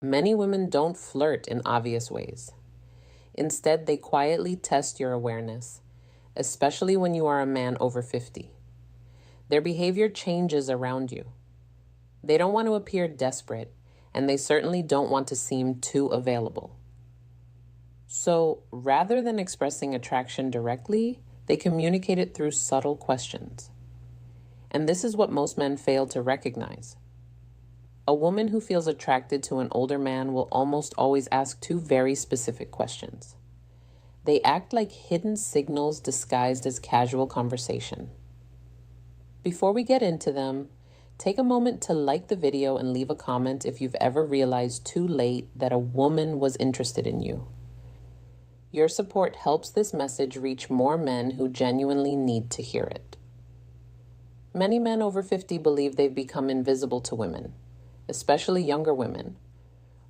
Many women don't flirt in obvious ways. Instead, they quietly test your awareness, especially when you are a man over 50. Their behavior changes around you. They don't want to appear desperate, and they certainly don't want to seem too available. So, rather than expressing attraction directly, they communicate it through subtle questions. And this is what most men fail to recognize. A woman who feels attracted to an older man will almost always ask two very specific questions. They act like hidden signals disguised as casual conversation. Before we get into them, take a moment to like the video and leave a comment if you've ever realized too late that a woman was interested in you. Your support helps this message reach more men who genuinely need to hear it. Many men over 50 believe they've become invisible to women, especially younger women,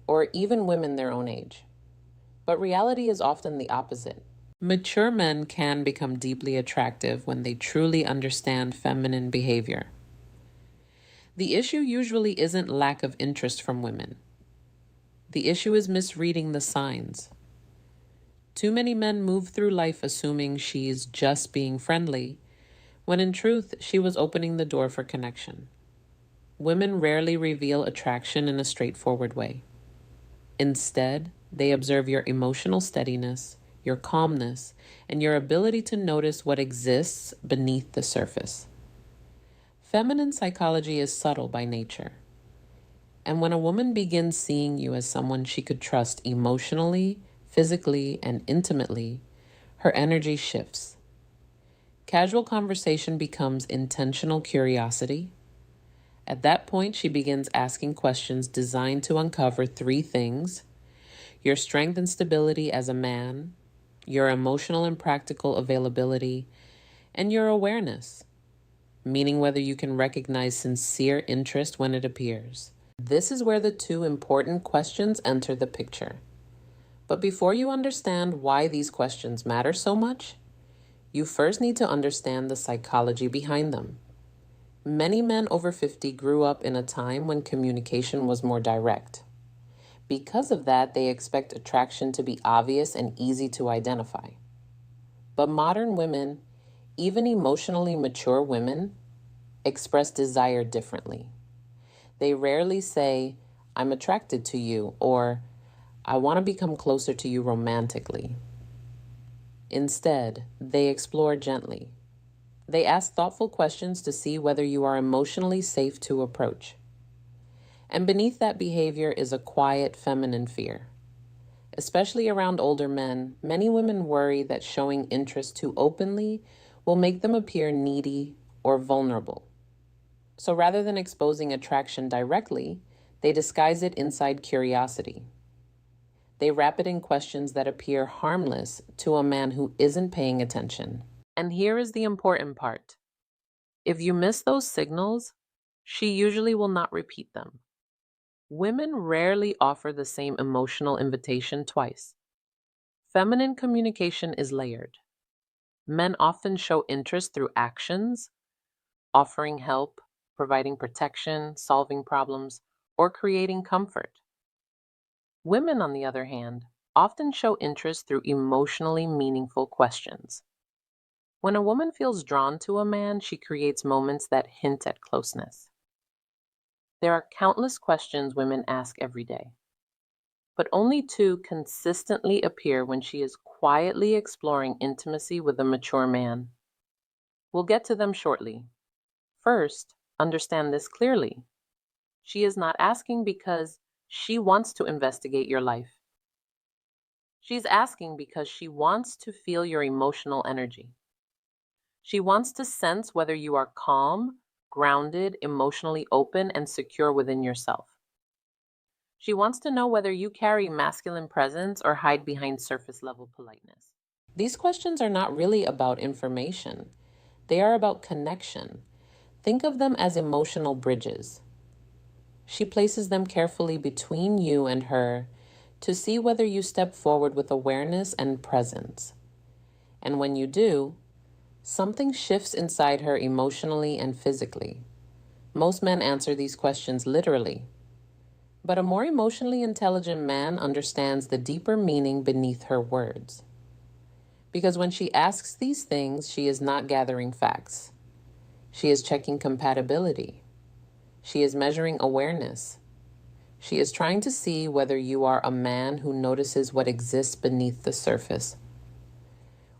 or even women their own age. But reality is often the opposite. Mature men can become deeply attractive when they truly understand feminine behavior. The issue usually isn't lack of interest from women. The issue is misreading the signs. Too many men move through life assuming she's just being friendly, when in truth, she was opening the door for connection. Women rarely reveal attraction in a straightforward way. Instead, they observe your emotional steadiness, your calmness, and your ability to notice what exists beneath the surface. Feminine psychology is subtle by nature. And when a woman begins seeing you as someone she could trust emotionally, physically, and intimately, her energy shifts. Casual conversation becomes intentional curiosity. At that point, she begins asking questions designed to uncover three things: your strength and stability as a man, your emotional and practical availability, and your awareness, meaning whether you can recognize sincere interest when it appears. This is where the two important questions enter the picture. But before you understand why these questions matter so much, you first need to understand the psychology behind them. Many men over 50 grew up in a time when communication was more direct. Because of that, they expect attraction to be obvious and easy to identify. But modern women, even emotionally mature women, express desire differently. They rarely say, "I'm attracted to you," or "I want to become closer to you romantically." Instead, they explore gently. They ask thoughtful questions to see whether you are emotionally safe to approach. And beneath that behavior is a quiet feminine fear. Especially around older men, many women worry that showing interest too openly will make them appear needy or vulnerable. So rather than exposing attraction directly, they disguise it inside curiosity. They wrap it in questions that appear harmless to a man who isn't paying attention. And here is the important part. If you miss those signals, she usually will not repeat them. Women rarely offer the same emotional invitation twice. Feminine communication is layered. Men often show interest through actions, offering help, providing protection, solving problems, or creating comfort. Women, on the other hand, often show interest through emotionally meaningful questions. When a woman feels drawn to a man, she creates moments that hint at closeness. There are countless questions women ask every day, but only two consistently appear when she is quietly exploring intimacy with a mature man. We'll get to them shortly. First, understand this clearly. She is not asking because she wants to investigate your life. She's asking because she wants to feel your emotional energy. She wants to sense whether you are calm, grounded, emotionally open, and secure within yourself. She wants to know whether you carry masculine presence or hide behind surface level politeness. These questions are not really about information. They are about connection. Think of them as emotional bridges. She places them carefully between you and her to see whether you step forward with awareness and presence. And when you do, something shifts inside her emotionally and physically. Most men answer these questions literally, But a more emotionally intelligent man understands the deeper meaning beneath her words. Because when she asks these things, she is not gathering facts. She is checking compatibility. She is measuring awareness. She is trying to see whether you are a man who notices what exists beneath the surface.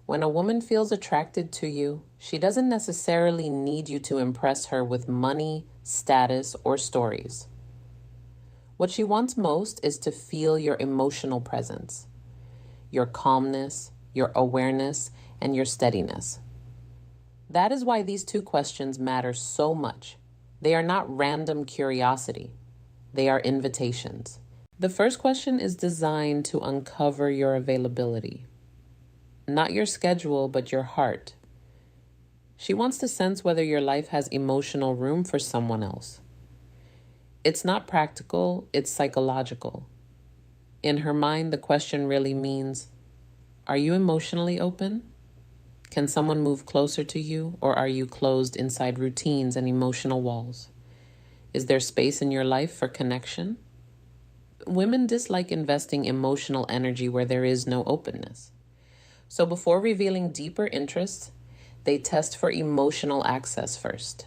When a woman feels attracted to you, she doesn't necessarily need you to impress her with money, status, or stories. What she wants most is to feel your emotional presence, your calmness, your awareness, and your steadiness. That is why these two questions matter so much. They are not random curiosity. They are invitations. The first question is designed to uncover your availability. Not your schedule, but your heart. She wants to sense whether your life has emotional room for someone else. It's not practical, it's psychological. In her mind, the question really means, are you emotionally open? Can someone move closer to you, or are you closed inside routines and emotional walls? Is there space in your life for connection? Women dislike investing emotional energy where there is no openness. So before revealing deeper interests, they test for emotional access first.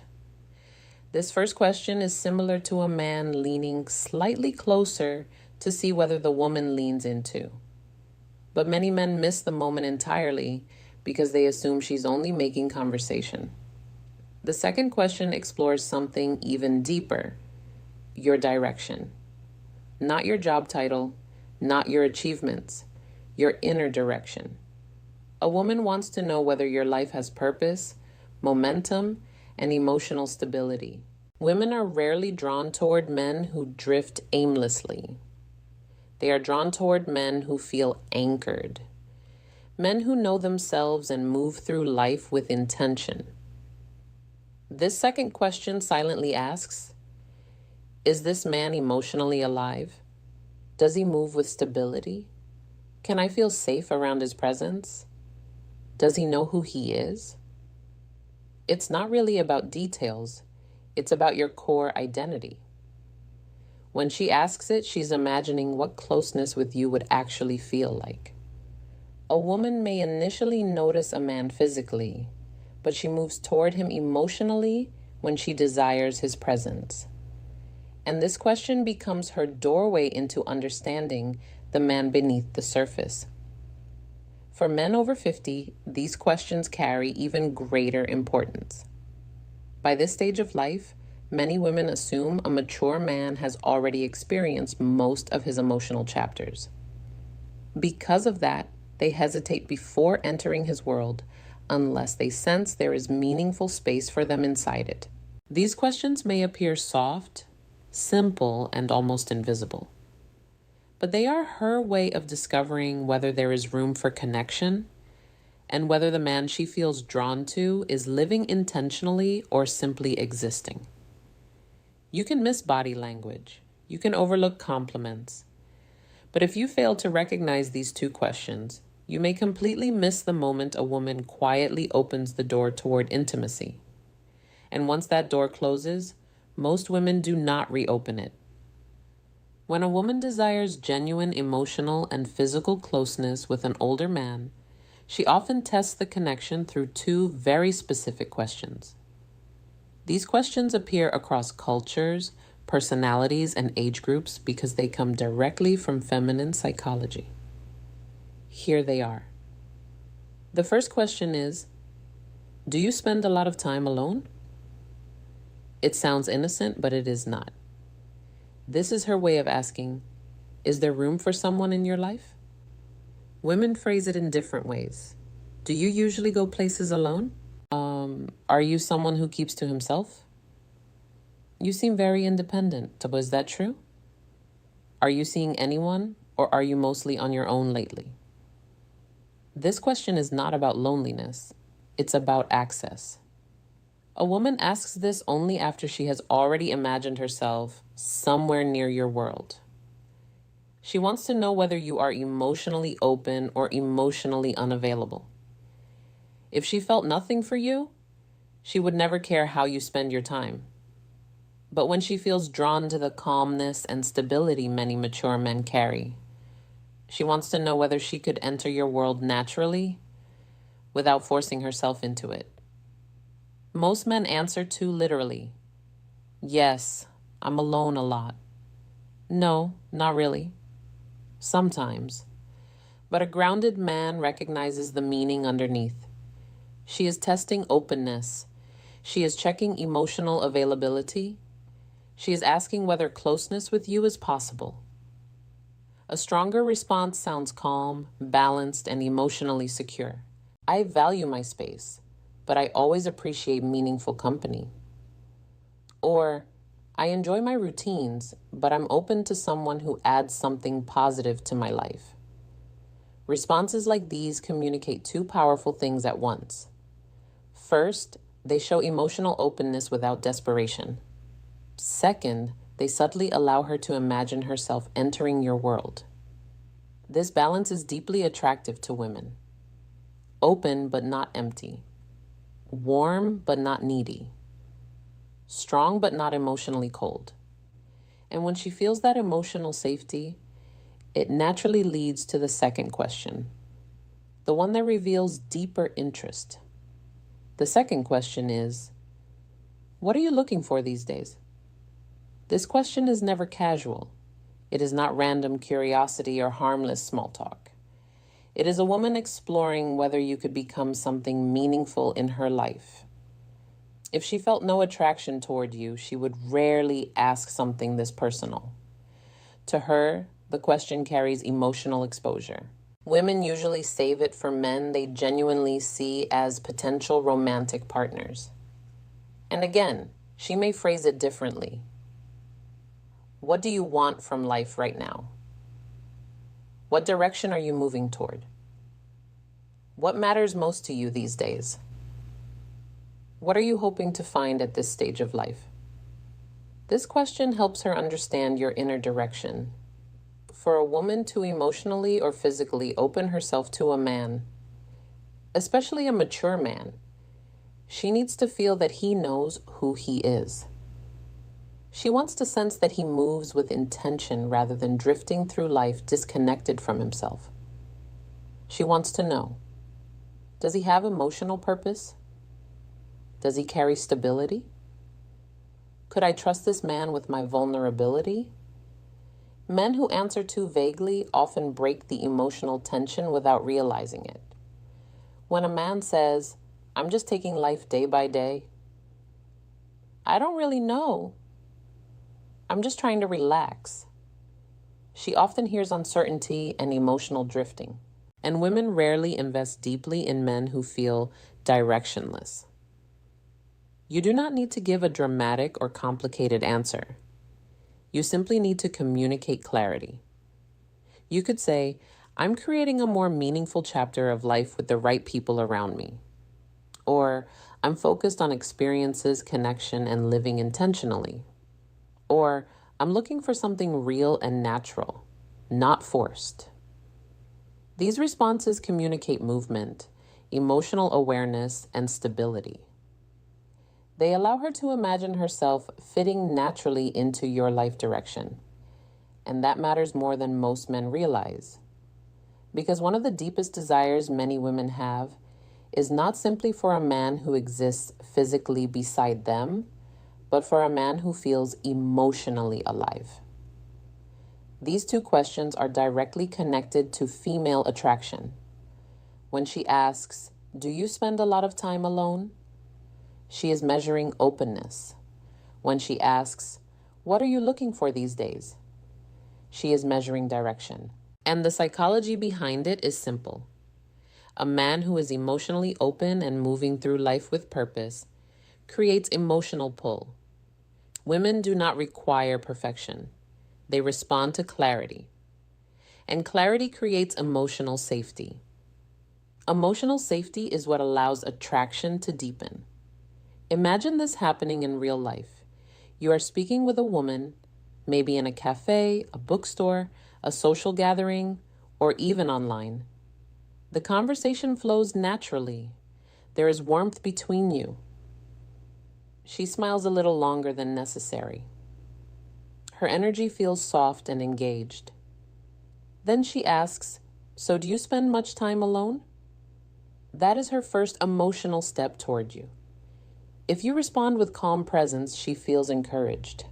This first question is similar to a man leaning slightly closer to see whether the woman leans in too. But many men miss the moment entirely because they assume she's only making conversation. The second question explores something even deeper, your direction. Not your job title, not your achievements, your inner direction. A woman wants to know whether your life has purpose, momentum, and emotional stability. Women are rarely drawn toward men who drift aimlessly. They are drawn toward men who feel anchored. Men who know themselves and move through life with intention. This second question silently asks, is this man emotionally alive? Does he move with stability? Can I feel safe around his presence? Does he know who he is? It's not really about details. It's about your core identity. When she asks it, she's imagining what closeness with you would actually feel like. A woman may initially notice a man physically, but she moves toward him emotionally when she desires his presence. And this question becomes her doorway into understanding the man beneath the surface. For men over 50, these questions carry even greater importance. By this stage of life, many women assume a mature man has already experienced most of his emotional chapters. Because of that, they hesitate before entering his world unless they sense there is meaningful space for them inside it. These questions may appear soft, simple, and almost invisible. But they are her way of discovering whether there is room for connection and whether the man she feels drawn to is living intentionally or simply existing. You can miss body language. You can overlook compliments. But if you fail to recognize these two questions, you may completely miss the moment a woman quietly opens the door toward intimacy. And once that door closes, most women do not reopen it. When a woman desires genuine emotional and physical closeness with an older man, she often tests the connection through two very specific questions. These questions appear across cultures, personalities, and age groups because they come directly from feminine psychology. Here they are. The first question is, do you spend a lot of time alone? It sounds innocent, but it is not. This is her way of asking, is there room for someone in your life? Women phrase it in different ways. Do you usually go places alone? Are you someone who keeps to himself? You seem very independent. Was that true? Are you seeing anyone, or are you mostly on your own lately? This question is not about loneliness. It's about access. A woman asks this only after she has already imagined herself somewhere near your world. She wants to know whether you are emotionally open or emotionally unavailable. If she felt nothing for you, she would never care how you spend your time. but when she feels drawn to the calmness and stability many mature men carry. She wants to know whether she could enter your world naturally without forcing herself into it. Most men answer too literally. Yes, I'm alone a lot. No, not really. Sometimes. But a grounded man recognizes the meaning underneath. She is testing openness. She is checking emotional availability. She is asking whether closeness with you is possible. A stronger response sounds calm, balanced, and emotionally secure. I value my space, but I always appreciate meaningful company. Or, I enjoy my routines, but I'm open to someone who adds something positive to my life. Responses like these communicate two powerful things at once. First, they show emotional openness without desperation. Second, they subtly allow her to imagine herself entering your world. This balance is deeply attractive to women. Open but not empty. Warm but not needy. Strong but not emotionally cold. And when she feels that emotional safety, it naturally leads to the second question, the one that reveals deeper interest. The second question is, what are you looking for these days? This question is never casual. It is not random curiosity or harmless small talk. It is a woman exploring whether you could become something meaningful in her life. If she felt no attraction toward you, she would rarely ask something this personal. To her, the question carries emotional exposure. Women usually save it for men they genuinely see as potential romantic partners. And again, she may phrase it differently. What do you want from life right now? What direction are you moving toward? What matters most to you these days? What are you hoping to find at this stage of life? This question helps her understand your inner direction. For a woman to emotionally or physically open herself to a man, especially a mature man, she needs to feel that he knows who he is. She wants to sense that he moves with intention rather than drifting through life disconnected from himself. She wants to know, does he have emotional purpose? Does he carry stability? Could I trust this man with my vulnerability? Men who answer too vaguely often break the emotional tension without realizing it. When a man says, I'm just taking life day by day, I don't really know. I'm just trying to relax. She often hears uncertainty and emotional drifting. And women rarely invest deeply in men who feel directionless. You do not need to give a dramatic or complicated answer. You simply need to communicate clarity. You could say, I'm creating a more meaningful chapter of life with the right people around me. Or, I'm focused on experiences, connection, and living intentionally. Or, I'm looking for something real and natural, not forced. These responses communicate movement, emotional awareness, and stability. They allow her to imagine herself fitting naturally into your life direction. And that matters more than most men realize. Because one of the deepest desires many women have is not simply for a man who exists physically beside them, but for a man who feels emotionally alive. These two questions are directly connected to female attraction. When she asks, do you spend a lot of time alone? She is measuring openness. When she asks, what are you looking for these days? She is measuring direction. And the psychology behind it is simple. A man who is emotionally open and moving through life with purpose creates emotional pull. Women do not require perfection. They respond to clarity. And clarity creates emotional safety. Emotional safety is what allows attraction to deepen. Imagine this happening in real life. You are speaking with a woman, maybe in a cafe, a bookstore, a social gathering, or even online. The conversation flows naturally. There is warmth between you. She smiles a little longer than necessary. Her energy feels soft and engaged. Then she asks, "So do you spend much time alone?" That is her first emotional step toward you. If you respond with calm presence, she feels encouraged.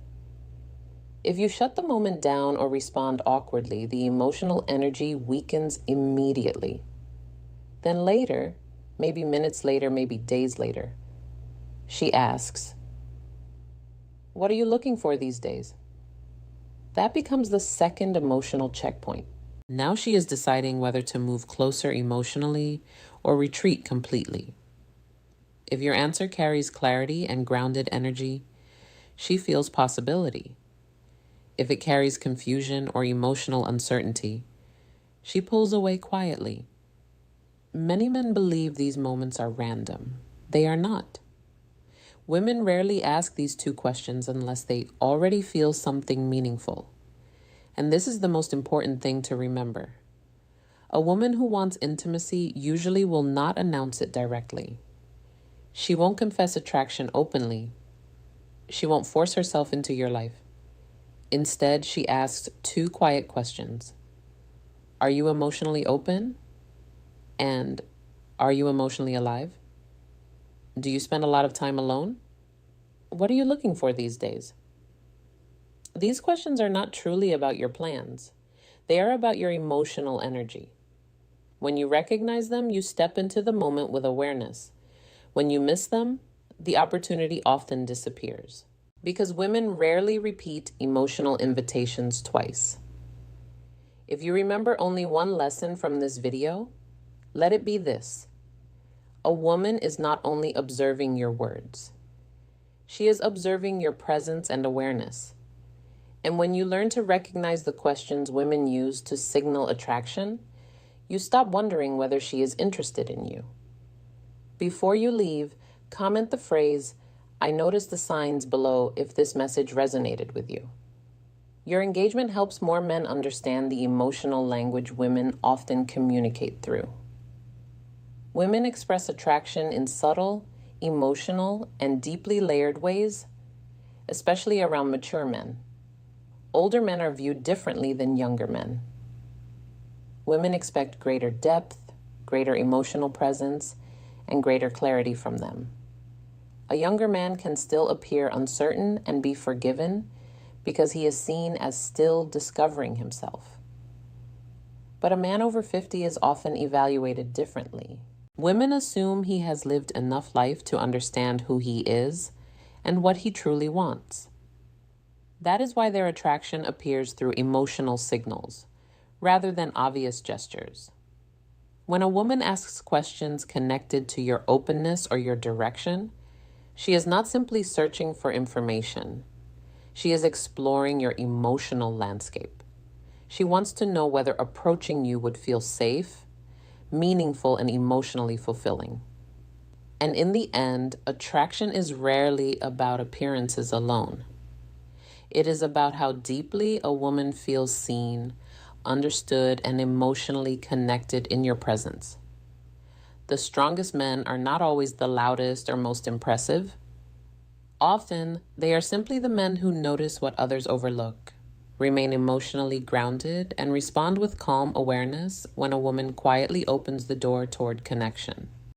If you shut the moment down or respond awkwardly, the emotional energy weakens immediately. Then later, maybe minutes later, maybe days later, she asks, "What are you looking for these days?" That becomes the second emotional checkpoint. Now she is deciding whether to move closer emotionally or retreat completely. If your answer carries clarity and grounded energy, she feels possibility. If it carries confusion or emotional uncertainty, she pulls away quietly. Many men believe these moments are random. They are not. Women rarely ask these two questions unless they already feel something meaningful. And this is the most important thing to remember. A woman who wants intimacy usually will not announce it directly. She won't confess attraction openly. She won't force herself into your life. Instead, she asks two quiet questions. Are you emotionally open? And are you emotionally alive? Do you spend a lot of time alone? What are you looking for these days? These questions are not truly about your plans. They are about your emotional energy. When you recognize them, you step into the moment with awareness. When you miss them, the opportunity often disappears. Because women rarely repeat emotional invitations twice. If you remember only one lesson from this video, let it be this. A woman is not only observing your words. She is observing your presence and awareness. And when you learn to recognize the questions women use to signal attraction, you stop wondering whether she is interested in you. Before you leave, comment the phrase, "I noticed the signs below," if this message resonated with you. Your engagement helps more men understand the emotional language women often communicate through. Women express attraction in subtle, emotional, and deeply layered ways, especially around mature men. Older men are viewed differently than younger men. Women expect greater depth, greater emotional presence, and greater clarity from them. A younger man can still appear uncertain and be forgiven because he is seen as still discovering himself. But a man over 50 is often evaluated differently. Women assume he has lived enough life to understand who he is and what he truly wants. That is why their attraction appears through emotional signals, rather than obvious gestures. When a woman asks questions connected to your openness or your direction, she is not simply searching for information. She is exploring your emotional landscape. She wants to know whether approaching you would feel safe, meaningful, and emotionally fulfilling. And in the end, attraction is rarely about appearances alone. It is about how deeply a woman feels seen, understood, and emotionally connected in your presence. The strongest men are not always the loudest or most impressive. Often, they are simply the men who notice what others overlook, remain emotionally grounded, and respond with calm awareness when a woman quietly opens the door toward connection.